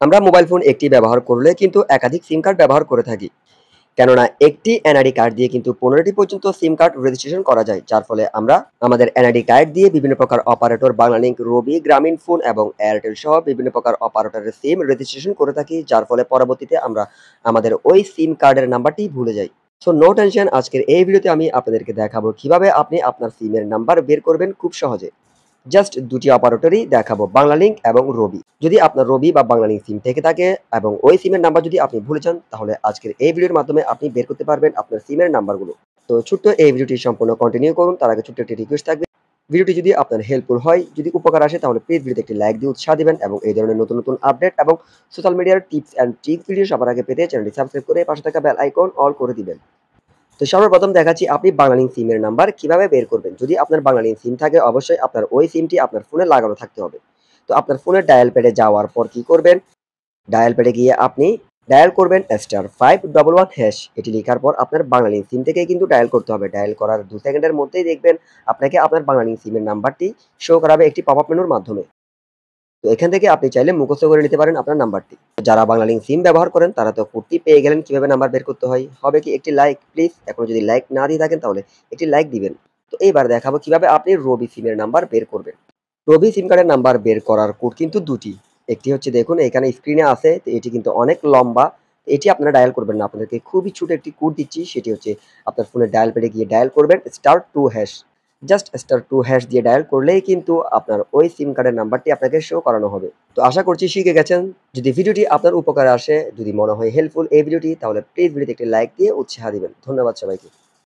আমরা mobile phone একটি ব্যবহার করলে কিন্তু একাধিক সিম কার্ড ব্যবহার করে থাকি। কেননা একটি এনআইডি কার্ড দিয়ে কিন্তু 15টি পর্যন্ত সিম কার্ড রেজিস্ট্রেশন করা যায়। যার ফলে আমরা আমাদের এনআইডি কার্ড দিয়ে বিভিন্ন প্রকার অপারেটর বাংলালিংক, রবি, গ্রামীণ ফোন এবং এয়ারটেল সহ বিভিন্ন প্রকার অপারেটরের সিম রেজিস্ট্রেশন করে থাকি। যার ফলে পরবর্তীতে আমরা আমাদের ওই সিম কার্ডের নাম্বারটি ভুলে যাই। সো নো টেনশন, আজকের এই ভিডিওতে আমি আপনাদেরকে দেখাবো কিভাবে আপনি আপনার সিমের নাম্বার বের করবেন খুব সহজে। জাস্ট দুটি অপারেটরই দেখাবো, বাংলালিংক এবং রবি। যদি আপনার রবি বা বাংলালিংক সিম থেকে থাকে এবং ওই সিমের নাম্বার যদি আপনি ভুলে যান, তাহলে আজকের এই ভিডিওর মাধ্যমে আপনি বের করতে পারবেন আপনার সিমের নাম্বারগুলো। তো ছোট্ট এই ভিডিওটি সম্পূর্ণ কন্টিনিউ করুন। তার আগে ছোট্ট একটি রিকোয়েস্ট থাকবে, ভিডিওটি যদি আপনার হেল্পফুল হয়, যদি উপকার আসে, তাহলে প্লিজ ভিডিওতে একটি লাইক দিয়ে উৎসাহ দিবেন এবং এই ধরনের নতুন নতুন আপডেট এবং সোশ্যাল মিডিয়ার টিপস অ্যান্ড ট্রিক্স ভিডিও সবার আগে পেতে চ্যানেলটি সাবস্ক্রাইব করে পাশে থাকা বেল আইকন অল করে দিবেন। তো সর্বপ্রথম দেখাচ্ছি আপনি বাংলালিংক সিমের নাম্বার কিভাবে বের করবেন। যদি আপনার বাংলালিংক সিম থাকে, অবশ্যই আপনার ওই সিমটি আপনার ফোনে লাগানো থাকতে হবে। তো আপনার ফোনের ডায়াল প্যাডে যাওয়ার পর কি করবেন, ডায়াল প্যাডে গিয়ে আপনি ডায়াল করবেন *511#। এটি লেখার পর আপনার বাংলালিংক সিম থেকে কিন্তু ডায়াল করতে হবে। ডায়াল করার 2 সেকেন্ডের মধ্যেই দেখবেন আপনাকে আপনার বাংলালিংক সিমের নাম্বারটি শো করাবে একটি পপআপ মেনুর মাধ্যমে। তো এখান থেকে আপনি চাইলে মুখস্থ করে নিতে পারেন আপনার নাম্বারটি। যারা বাংলালিংক সিম ব্যবহার করেন তারা তো ফুর্তি পেয়ে গেলেন কিভাবে নাম্বার বের করতে হয়। হবে কি, একটি লাইক প্লিজ, এখনো যদি লাইক না দিয়ে থাকেন তাহলে একটি লাইক দিবেন। তো এইবার দেখাবো কিভাবে আপনি রবি সিমের নাম্বার বের করবেন। রবি সিম কার্ডের নাম্বার বের করার কোড কিন্তু দুটি। একটি হচ্ছে দেখুন এখানে স্ক্রিনে আছে, তো এটি কিন্তু অনেক লম্বা। এটি আপনারা ডায়াল করবেন না, আপনাদেরকে খুবই ছোট একটি কোড দিচ্ছি। সেটি হচ্ছে আপনার ফোনের ডায়াল প্যাডে গিয়ে ডায়াল করবেন *2#। জাস্ট *2# দিয়ে ডায়াল করলেই কিন্তু আপনার ওই সিম কার্ডের নাম্বারটি আপনাকে শো করানো হবে। তো আশা করছি শিখে গেছেন। যদি ভিডিওটি আপনার উপকারে আসে, যদি মনে হয় হেল্পফুল এই ভিডিওটি, তাহলে প্লিজ ভিডিওতে একটি লাইক দিয়ে উৎসাহ দিবেন। ধন্যবাদ সবাইকে।